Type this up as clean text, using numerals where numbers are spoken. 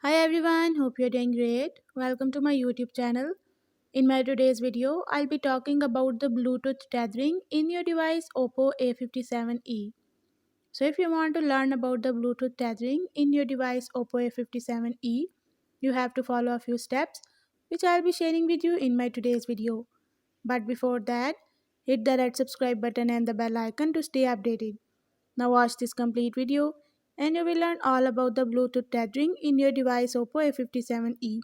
Hi everyone, hope you're doing great. Welcome to my YouTube channel. In my today's video, I'll be talking about the Bluetooth tethering in your device Oppo A57e. So if you want to learn about the Bluetooth tethering in your device Oppo A57e, you have to follow a few steps which I'll be sharing with you in my today's video. But before that, hit the red subscribe button and the bell icon to stay updated. Now watch this complete video and you will learn all about the Bluetooth tethering in your device Oppo A57e.